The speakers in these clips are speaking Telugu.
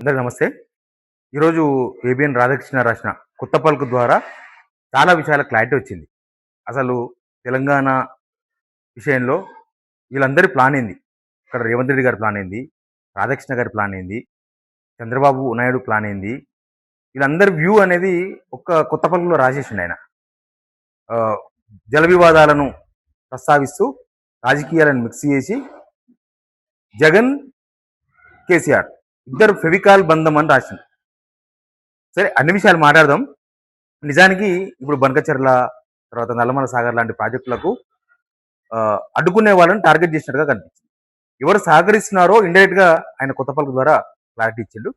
అందరికీ నమస్తే. ఈరోజు ఏబిఎన్ రాధాకృష్ణ రాసిన కొత్త పలుకు ద్వారా చాలా విషయాల క్లారిటీ వచ్చింది. అసలు తెలంగాణ విషయంలో వీళ్ళందరి ప్లాన్ ఏంది? ఇక్కడ రేవంత్ రెడ్డి గారి ప్లాన్ ఏంది? రాధాకృష్ణ గారి ప్లాన్ ఏంది? చంద్రబాబు నాయుడు ప్లాన్ ఏంది? వీళ్ళందరి వ్యూ అనేది ఒక కొత్త పలుకులో రాసేసిండు ఆయన. జల వివాదాలను ప్రస్తావిస్తూ రాజకీయాలను మిక్స్ చేసి జగన్, కేసీఆర్ ఇద్దరు ఫెవికాల్ బంధం అని రాసింది. సరే, అన్ని విషయాలు మాట్లాడదాం. నిజానికి ఇప్పుడు బనకచెర్ల, తర్వాత నల్లమల సాగర్ లాంటి ప్రాజెక్టులకు అడ్డుకునే వాళ్ళని టార్గెట్ చేసినట్టుగా కనిపించింది. ఎవరు సహకరిస్తున్నారో ఇండైరెక్ట్ గా ఆయన కొత్త పలుకు ద్వారా క్లారిటీ ఇచ్చిండు.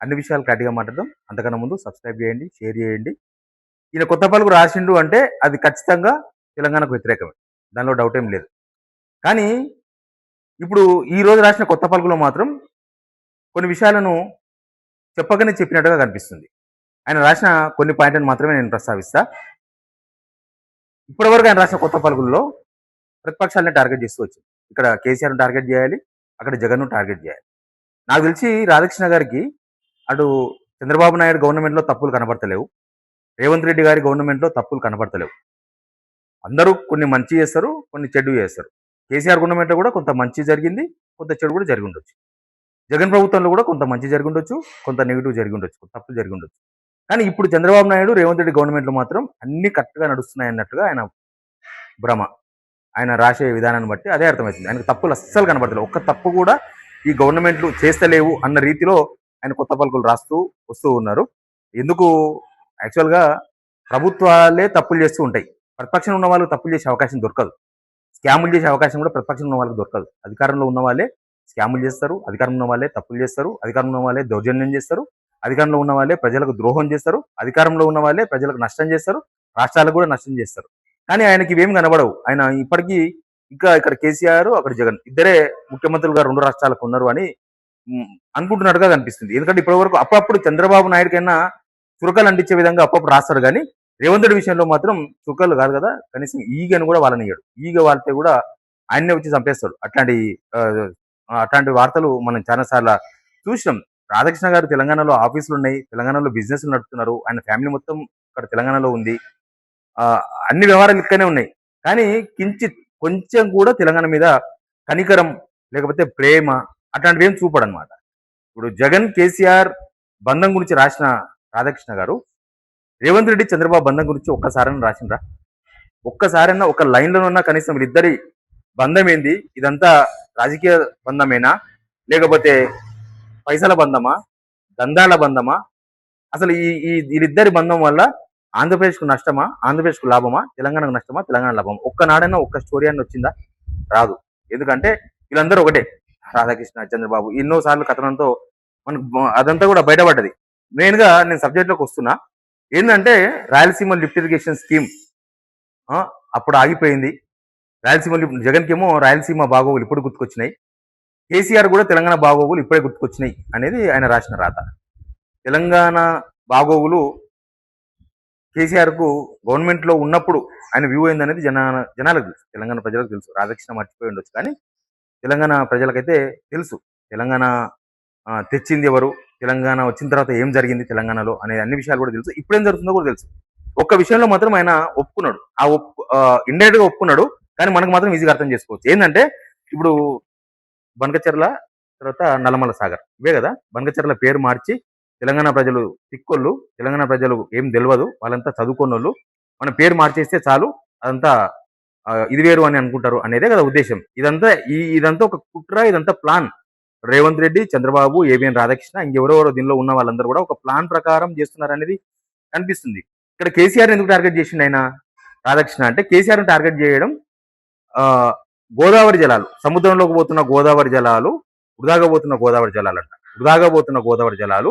అన్ని విషయాలు క్లారిటీగా మాట్లాడదాం. అంతకన్నా ముందు సబ్స్క్రైబ్ చేయండి, షేర్ చేయండి. ఈయన కొత్త పలుకు రాసిండు అంటే అది ఖచ్చితంగా తెలంగాణకు వ్యతిరేకమే, దానిలో డౌట్ ఏం లేదు. కానీ ఇప్పుడు ఈ రోజు రాసిన కొత్త పలుకులో మాత్రం కొన్ని విషయాలను చెప్పకనే చెప్పినట్టుగా కనిపిస్తుంది. ఆయన రాసిన కొన్ని పాయింట్లను మాత్రమే నేను ప్రస్తావిస్తా. ఇప్పటివరకు ఆయన రాసిన కొత్త పలుకుల్లో ప్రతిపక్షాలని టార్గెట్ చేస్తూ వచ్చింది. ఇక్కడ కేసీఆర్ను టార్గెట్ చేయాలి, అక్కడ జగన్ను టార్గెట్ చేయాలి. నాకు తెలిసి రాధాకృష్ణ గారికి అటు చంద్రబాబు నాయుడు గవర్నమెంట్లో తప్పులు కనబడతలేవు, రేవంత్ రెడ్డి గారి గవర్నమెంట్లో తప్పులు కనబడతలేవు. అందరూ కొన్ని మంచి చేస్తారు, కొన్ని చెడు చేస్తారు. కేసీఆర్ గవర్నమెంట్లో కూడా కొంత మంచి జరిగింది, కొంత చెడు కూడా జరిగి ఉండొచ్చు. జగన్ ప్రభుత్వంలో కూడా కొంత మంచి జరిగి ఉండొచ్చు, కొంత నెగిటివ్ జరిగి ఉండొచ్చు, కొంత తప్పులు జరిగి ఉండొచ్చు. కానీ ఇప్పుడు చంద్రబాబు నాయుడు, రేవంత్ రెడ్డి గవర్నమెంట్లో మాత్రం అన్ని కరెక్ట్గా నడుస్తున్నాయి అన్నట్టుగా ఆయన భ్రమ. ఆయన రాసే విధానాన్ని బట్టి అదే అర్థమవుతుంది. ఆయనకు తప్పులు అస్సలు కనబడతలేవు. ఒక్క తప్పు కూడా ఈ గవర్నమెంట్లు చేస్తలేవు అన్న రీతిలో ఆయన కొత్త పలుకులు రాస్తూ వస్తూ ఉన్నారు. ఎందుకు? యాక్చువల్గా ప్రభుత్వాలే తప్పులు చేస్తూ ఉంటాయి. ప్రతిపక్షంలో ఉన్న వాళ్ళకి తప్పులు చేసే అవకాశం దొరకదు. స్కాములు చేసే అవకాశం కూడా ప్రతిపక్షంలో ఉన్న వాళ్ళకి దొరకదు. అధికారంలో ఉన్న వాళ్ళే స్కాములు చేస్తారు, అధికారంలో ఉన్న వాళ్ళే తప్పులు చేస్తారు, అధికారంలో ఉన్న వాళ్ళే దౌర్జన్యం చేస్తారు, అధికారంలో ఉన్న వాళ్ళే ప్రజలకు ద్రోహం చేస్తారు, అధికారంలో ఉన్న వాళ్ళే ప్రజలకు నష్టం చేస్తారు, రాష్ట్రాలకు కూడా నష్టం చేస్తారు. కానీ ఆయనకి ఇవేం కనబడవు. ఆయన ఇప్పటికీ ఇంకా ఇక్కడ కేసీఆర్, అక్కడ జగన్ ఇద్దరే ముఖ్యమంత్రులుగా రెండు రాష్ట్రాలకు ఉన్నారు అని అనుకుంటున్నట్టుగా కనిపిస్తుంది. ఎందుకంటే ఇప్పటి వరకు అప్పుడప్పుడు చంద్రబాబు నాయుడు కన్నా చురకలు అంటించే విధంగా అప్పుడప్పుడు రాస్తాడు. కానీ రేవంత్ రెడ్డి విషయంలో మాత్రం చురకలు కాదు కదా, కనీసం ఈగను కూడా వాళ్ళనియ్యాడు. ఈగ వాళ్తే కూడా ఆయన్నే వచ్చి చంపేస్తాడు. అట్లాంటి వార్తలు మనం చాలాసార్లు చూసినాం. రాధాకృష్ణ గారు తెలంగాణలో ఆఫీసులు ఉన్నాయి, తెలంగాణలో బిజినెస్లు నడుపుతున్నారు, ఆయన ఫ్యామిలీ మొత్తం ఇక్కడ తెలంగాణలో ఉంది, అన్ని వ్యవహారాలు ఇక్కడనే ఉన్నాయి. కానీ కొంచెం కూడా తెలంగాణ మీద కనికరం లేకపోతే ప్రేమ అట్లాంటివి ఏం చూపడు అనమాట. ఇప్పుడు జగన్, కేసీఆర్ బంధం గురించి రాసిన రాధాకృష్ణ గారు రేవంత్ రెడ్డి, చంద్రబాబు బంధం గురించి ఒక్కసారైనా రాసిండ్రా? ఒక్కసారైనా ఒక లైన్లోనున్నా కనీసం వీళ్ళిద్దరి బంధం ఏంది, ఇదంతా రాజకీయ బంధమేనా, లేకపోతే పైసల బంధమా, దందాల బంధమా, అసలు వీళ్ళిద్దరి బంధం వల్ల ఆంధ్రప్రదేశ్కు నష్టమా, ఆంధ్రప్రదేశ్కు లాభమా, తెలంగాణకు నష్టమా, తెలంగాణ లాభమా? ఒక్కనాడైనా ఒక్క స్టోరీ అని వచ్చిందా? రాదు. ఎందుకంటే వీళ్ళందరూ ఒకటే. రాధాకృష్ణ, చంద్రబాబు ఎన్నోసార్లు కథనంతో మనకు అదంతా కూడా బయటపడ్డది. మెయిన్గా నేను సబ్జెక్ట్లోకి వస్తున్నా. ఏంటంటే రాయలసీమ లిఫ్ట్ ఇరిగేషన్ స్కీమ్ అప్పుడు ఆగిపోయింది. రాయలసీమ జగన్కేమో రాయలసీమ బాగోగులు ఇప్పుడు గుర్తుకొచ్చినాయి, కేసీఆర్ కూడా తెలంగాణ బాగోగులు ఇప్పుడే గుర్తుకొచ్చినాయి అనేది ఆయన రాసిన రాత. తెలంగాణ బాగోగులు కేసీఆర్కు గవర్నమెంట్లో ఉన్నప్పుడు ఆయన వ్యూ ఏందనేది జనాలకు తెలుసు, తెలంగాణ ప్రజలకు తెలుసు. రాధాకృష్ణ మర్చిపోయి ఉండొచ్చు, కానీ తెలంగాణ ప్రజలకైతే తెలుసు తెలంగాణ తెచ్చింది ఎవరు, తెలంగాణ వచ్చిన తర్వాత ఏం జరిగింది తెలంగాణలో అనే అన్ని విషయాలు కూడా తెలుసు. ఇప్పుడేం జరుగుతుందో కూడా తెలుసు. ఒక్క విషయంలో మాత్రం ఆయన ఒప్పుకున్నాడు, ఇండైరెక్ట్ గా ఒప్పుకున్నాడు. కానీ మనకు మాత్రం ఈజీగా అర్థం చేసుకోవచ్చు. ఏంటంటే ఇప్పుడు బనకచెర్ల, తర్వాత నల్లమల సాగర్, ఇవే కదా. బనకచెర్ల పేరు మార్చి తెలంగాణ ప్రజలు తిక్కోళ్ళు, తెలంగాణ ప్రజలు ఏం తెలియదు, వాళ్ళంతా చదువుకున్నోళ్ళు, మన పేరు మార్చేస్తే చాలు, అదంతా ఇది వేరు అని అనుకుంటారు అనేదే కదా ఉద్దేశం. ఇదంతా ఒక కుట్ర, ఇదంతా ప్లాన్. రేవంత్ రెడ్డి, చంద్రబాబు, ఏబిఎన్ రాధాకృష్ణ, ఇంకెవరెవరో దీనిలో ఉన్న వాళ్ళందరూ కూడా ఒక ప్లాన్ ప్రకారం చేస్తున్నారు అనేది కనిపిస్తుంది. ఇక్కడ కేసీఆర్ ఎందుకు టార్గెట్ చేసిండు ఆయన రాధాకృష్ణ అంటే, కేసీఆర్ టార్గెట్ చేయడం గోదావరి జలాలు, సముద్రంలోకి పోతున్న గోదావరి జలాలు, వృధాగా పోతున్న గోదావరి జలాలు అంట. వృధాగా పోతున్న గోదావరి జలాలు,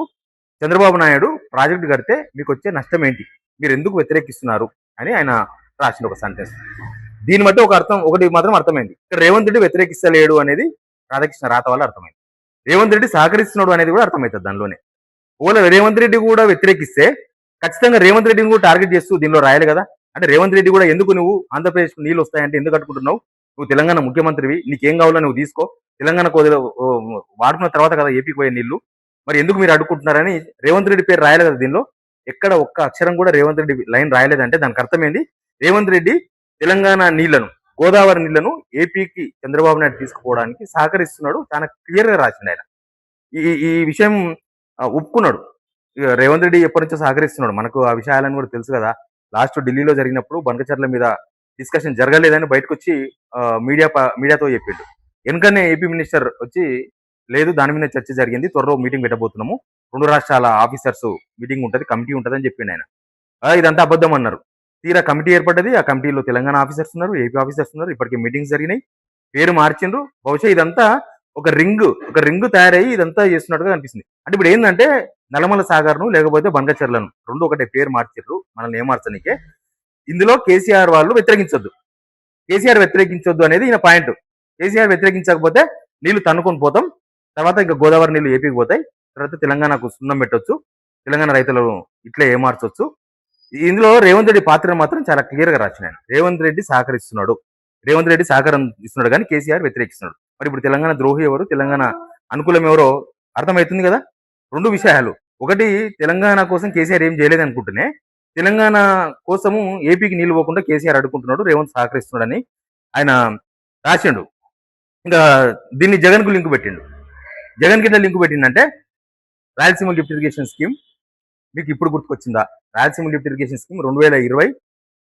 చంద్రబాబు నాయుడు ప్రాజెక్టు కడితే మీకు వచ్చే నష్టం ఏంటి, మీరు ఎందుకు వ్యతిరేకిస్తున్నారు అని ఆయన రాసిన ఒక సెంటెన్స్. దీని బట్టి ఒకటి మాత్రం అర్థమైంది, ఇక్కడ రేవంత్ రెడ్డి వ్యతిరేకిస్తలేడు అనేది రాధాకృష్ణ రాత వల్ల అర్థమైంది. రేవంత్ రెడ్డి సహకరిస్తున్నాడు అనేది కూడా అర్థమవుతుంది దానిలోనే. ఒకవేళ రేవంత్ రెడ్డి కూడా వ్యతిరేకిస్తే ఖచ్చితంగా రేవంత్ రెడ్డిని కూడా టార్గెట్ చేస్తూ దీనిలో రాయాలి కదా. అంటే రేవంత్ రెడ్డి కూడా ఎందుకు నువ్వు ఆంధ్రప్రదేశ్కు నీళ్ళు వస్తాయంటే ఎందుకు కట్టుకుంటున్నావు, నువ్వు తెలంగాణ ముఖ్యమంత్రివి, నీకేం కావాలో నువ్వు తీసుకో, తెలంగాణ వాడుకున్న తర్వాత కదా ఏపీకి పోయే నీళ్లు, మరి ఎందుకు మీరు అడ్డుకుంటున్నారని రేవంత్ రెడ్డి పేరు రాయలేదు కదా దీనిలో. ఎక్కడ ఒక్క అక్షరం కూడా రేవంత్ రెడ్డి లైన్ రాయలేదంటే దానికి అర్థమైంది రేవంత్ రెడ్డి తెలంగాణ నీళ్లను, గోదావరి నీళ్లను ఏపీకి చంద్రబాబు నాయుడు తీసుకుపోవడానికి సహకరిస్తున్నాడు. చాలా క్లియర్ గా రాసిండు ఆయన. ఈ ఈ విషయం ఒప్పుకున్నాడు. ఇక రేవంత్ రెడ్డి ఎప్పటి నుంచో సహకరిస్తున్నాడు. మనకు ఆ విషయాలను కూడా తెలుసు కదా. లాస్ట్ ఢిల్లీలో జరిగినప్పుడు బంకచర్ల మీద డిస్కషన్ జరగలేదని బయటకు వచ్చి మీడియాతో చెప్పిండు. వెనుకనే ఏపీ మినిస్టర్ వచ్చి లేదు దాని మీద చర్చ జరిగింది, త్వరలో మీటింగ్ పెట్టబోతున్నాము, 2 రాష్ట్రాల ఆఫీసర్స్ మీటింగ్ ఉంటుంది, కమిటీ ఉంటుంది అని చెప్పిండు ఆయన. ఇదంతా అబద్ధం అన్నారు. తీరా కమిటీ ఏర్పడ్డది. ఆ కమిటీలో తెలంగాణ ఆఫీసర్స్ ఉన్నారు, ఏపీ ఆఫీసర్స్ ఉన్నారు. ఇప్పటికే మీటింగ్స్ జరిగినాయి, పేరు మార్చిండ్రు. బహుశా ఇదంతా ఒక రింగ్ తయారయ్యి ఇదంతా చేస్తున్నట్టుగా అనిపిస్తుంది. అంటే ఇప్పుడు ఏంటంటే నల్లమల సాగర్ను లేకపోతే బంకచర్లను రెండు ఒకటే పేరు మార్చిర్రు, మనల్ని ఏమార్చనికే. ఇందులో కేసీఆర్ వాళ్ళు వ్యతిరేకించొద్దు, కేసీఆర్ వ్యతిరేకించొద్దు అనేది ఈయన పాయింట్. కేసీఆర్ వ్యతిరేకించకపోతే నీళ్లు తన్నుకొని పోతాం, తర్వాత ఇంకా గోదావరి నీళ్లు ఏపీకి పోతాయి, తర్వాత తెలంగాణకు సున్నం పెట్టొచ్చు, తెలంగాణ రైతులను ఇట్లా ఏమార్చొచ్చు. ఇందులో రేవంత్ రెడ్డి పాత్ర మాత్రం చాలా క్లియర్ గా రాసినాను. రేవంత్ రెడ్డి సహకరిస్తున్నాడు, రేవంత్ రెడ్డి సహకారం ఇస్తున్నాడు కానీ కేసీఆర్ వ్యతిరేకిస్తున్నాడు. మరి ఇప్పుడు తెలంగాణ ద్రోహి ఎవరు, తెలంగాణ అనుకూలం ఎవరో అర్థమవుతుంది కదా. 2 విషయాలు. ఒకటి, తెలంగాణ కోసం కేసీఆర్ ఏం చేయలేదు అనుకుంటేనే తెలంగాణ కోసము ఏపీకి నీళ్లు పోకుండా కేసీఆర్ అడ్డుకుంటున్నాడు, రేవంత్ సహకరిస్తున్నాడని ఆయన రాసిండు. ఇంకా దీన్ని జగన్ కు లింక్ పెట్టిండు. జగన్ కింద లింక్ పెట్టిండంటే రాయలసీమ లిఫ్ట్ ఇరిగేషన్ స్కీమ్ మీకు ఇప్పుడు గుర్తుకొచ్చిందా? రాయలసీమ లిఫ్ట్ ఇరిగేషన్ స్కీమ్ 2020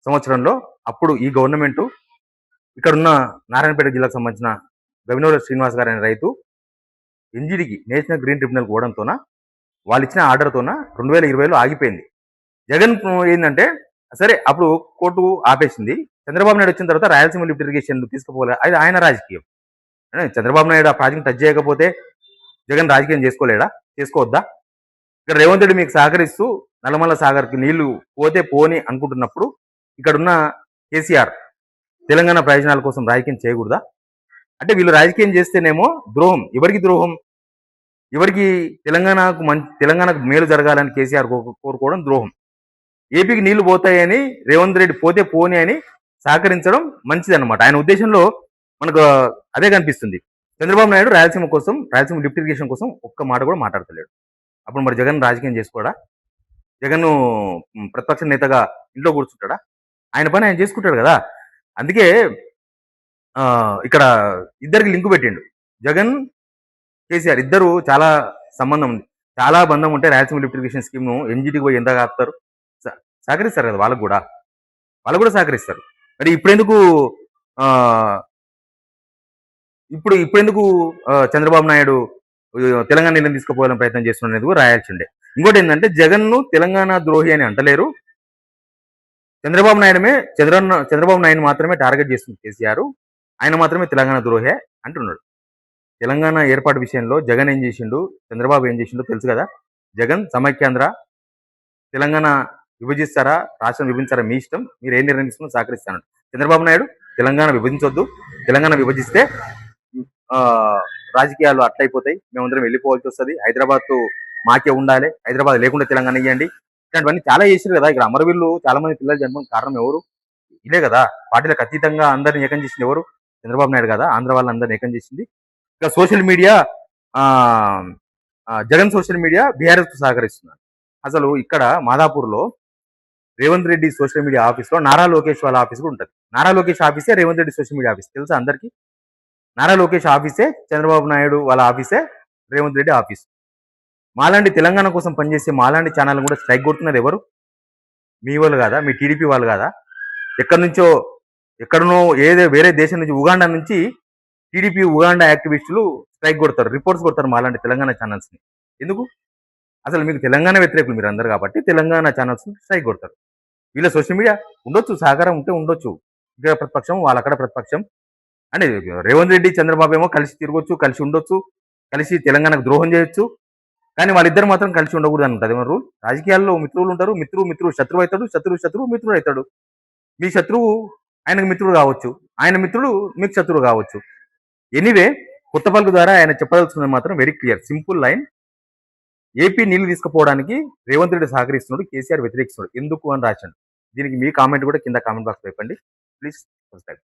సంవత్సరంలో అప్పుడు ఈ గవర్నమెంట్ ఇక్కడున్న నారాయణపేట జిల్లాకు సంబంధించిన గవినోల శ్రీనివాస్ గారు అనే రైతు ఎన్జిడికి, నేషనల్ గ్రీన్ ట్రిబ్యునల్ పోవడంతోన వాళ్ళు ఇచ్చిన ఆర్డర్తోన 2020లో ఆగిపోయింది. జగన్ ఏంటంటే సరే అప్పుడు కోర్టు ఆపేసింది. చంద్రబాబు నాయుడు వచ్చిన తర్వాత రాయలసీమ లిఫ్ట్ ఇరిగేషన్ తీసుకుపోలే, అది ఆయన రాజకీయం. చంద్రబాబు నాయుడు ఆ ప్రాజెక్ట్ టచ్ చేయకపోతే జగన్ రాజకీయం చేసుకోలేడా, చేసుకోవద్దా? ఇక్కడ రేవంత్ రెడ్డి మీకు సహకరిస్తూ నల్లమల్ల సాగర్కి నీళ్లు పోతే పోని అనుకుంటున్నప్పుడు ఇక్కడున్న కేసీఆర్ తెలంగాణ ప్రయోజనాల కోసం రాజకీయం చేయకూడదా? అంటే వీళ్ళు రాజకీయం చేస్తేనేమో ద్రోహం. ఎవరికి ద్రోహం? ఎవరికి? తెలంగాణకు మేలు జరగాలని కేసీఆర్ కోరుకోవడం ద్రోహం. ఏపీకి నీళ్లు పోతాయని రేవంత్ రెడ్డి పోతే పోని అని సహకరించడం మంచిది అనమాట. ఆయన ఉద్దేశంలో మనకు అదే కనిపిస్తుంది. చంద్రబాబు నాయుడు రాయలసీమ లిఫ్ట్ ఇరిగేషన్ కోసం ఒక్క మాట కూడా మాట్లాడతలేడు. అప్పుడు మరి జగన్ రాజకీయం చేసుకోడా? జగన్ ప్రతిపక్ష నేతగా ఇంట్లో కూర్చుంటాడా? ఆయన పని ఆయన చేసుకుంటాడు కదా. అందుకే ఇక్కడ ఇద్దరికి లింకు పెట్టిండు. జగన్, కేసీఆర్ ఇద్దరు చాలా సంబంధం ఉంది, చాలా బంధం ఉంటే రాయలసీమ లిఫ్ట్ ఇరిగేషన్ స్కీమ్ ను ఎన్జిటికి పోయి ఎంత ఆపుతారు? సహకరిస్తారు కదా, వాళ్ళు కూడా సహకరిస్తారు. మరి ఇప్పుడెందుకు చంద్రబాబు నాయుడు తెలంగాణ నీళ్ళని తీసుకుపోవాలని ప్రయత్నం చేస్తున్నది రాయాల్సిండే. ఇంకోటి ఏంటంటే జగన్ ను తెలంగాణ ద్రోహి అని అంటలేరు, చంద్రబాబు నాయుడు మాత్రమే టార్గెట్ చేస్తుంది కేసీఆర్. ఆయన మాత్రమే తెలంగాణ ద్రోహే అంటున్నాడు. తెలంగాణ ఏర్పాటు విషయంలో జగన్ ఏం చేసిండు, చంద్రబాబు ఏం చేసిండో తెలుసు కదా. జగన్ సమైక్యాంధ్ర, తెలంగాణ విభజిస్తారా, రాష్ట్రం విభజించారా మీ ఇష్టం, మీరు ఏం నిర్ణయం తీసుకున్నా సహకరిస్తాను. చంద్రబాబు నాయుడు తెలంగాణ విభజించొద్దు, తెలంగాణ విభజిస్తే రాజకీయాలు అట్లయిపోతాయి, మేమందరం వెళ్ళిపోవాల్సి వస్తుంది, హైదరాబాద్ మాకే ఉండాలి, హైదరాబాద్ లేకుండా తెలంగాణ ఇవ్వండి, ఇట్లాంటివన్నీ చాలా చేసారు కదా. ఇక్కడ అమరవీరులు చాలా మంది పిల్లలు జన్మకు కారణం ఎవరు? ఇదే కదా. పార్టీలకు అతీతంగా అందరిని ఏకం చేసింది ఎవరు? చంద్రబాబు నాయుడు కదా. ఆంధ్ర వాళ్ళందరినీ ఏకం చేసింది. ఇక social media, Jagan social media BRS కు సహకరిస్తున్నారు. అసలు ఇక్కడ మాదాపూర్లో Revanth Reddy social media office లో నారా లోకేష్ వాళ్ళ ఆఫీస్ కూడా ఉంటుంది. నారా లోకేష్ ఆఫీసే Revanth Reddy social media office, తెలుసా అందరికి? నారా లోకేష్ ఆఫీసే చంద్రబాబు నాయుడు వాళ్ళ ఆఫీసే రేవంత్ రెడ్డి ఆఫీస్. మాలాంటి తెలంగాణ కోసం పనిచేసే మాలాంటి ఛానల్ కూడా స్ట్రైక్ కొడుతున్నది ఎవరు? మీ వాళ్ళు కాదా? మీ టీడీపీ వాళ్ళు కాదా? ఎక్కడనో వేరే దేశం నుంచి, ఉగాండా నుంచి టీడీపీ ఉగాండా యాక్టివిస్టులు స్ట్రైక్ కొడతారు, రిపోర్ట్స్ కొడతారు మాలాంటి తెలంగాణ ఛానల్స్ ని. ఎందుకు? అసలు మీకు తెలంగాణ వ్యతిరేకులు మీరు అందరు కాబట్టి తెలంగాణ ఛానల్స్ ని స్ట్రైక్ కొడతారు. వీళ్ళ సోషల్ మీడియా ఉండొచ్చు, సహకారం ఉంటే ఉండొచ్చు, ఇక్కడ ప్రతిపక్షం వాళ్ళక్కడ ప్రతిపక్షం అంటే రేవంత్ రెడ్డి చంద్రబాబు ఏమో కలిసి తిరగొచ్చు, కలిసి ఉండొచ్చు, కలిసి తెలంగాణకు ద్రోహం చేయొచ్చు, కానీ వాళ్ళిద్దరు మాత్రం కలిసి ఉండకూడదు అంటుంది మన రూల్. రాజకీయాల్లో మిత్రులు ఉంటారు, మిత్రుడు శత్రువు అవుతాడు, శత్రువు మిత్రుడు అవుతాడు. మీ శత్రువు ఆయనకు మిత్రుడు కావచ్చు, ఆయన మిత్రుడు మీకు శత్రువు కావచ్చు. ఎనీవే, కొత్త పలుకు ద్వారా ఆయన చెప్పదలుచుకున్నది మాత్రం very clear, simple line. AP నీళ్లు తీసుకుపోవడానికి రేవంత్ రెడ్డి సహకరిస్తున్నాడు, కేసీఆర్ వ్యతిరేకిస్తున్నాడు. ఎందుకు అని రాశాడు. దీనికి మీ కామెంట్ కూడా కింద కామెంట్ బాక్స్ పెట్టండి ప్లీజ్. సబ్స్క్రైబ్.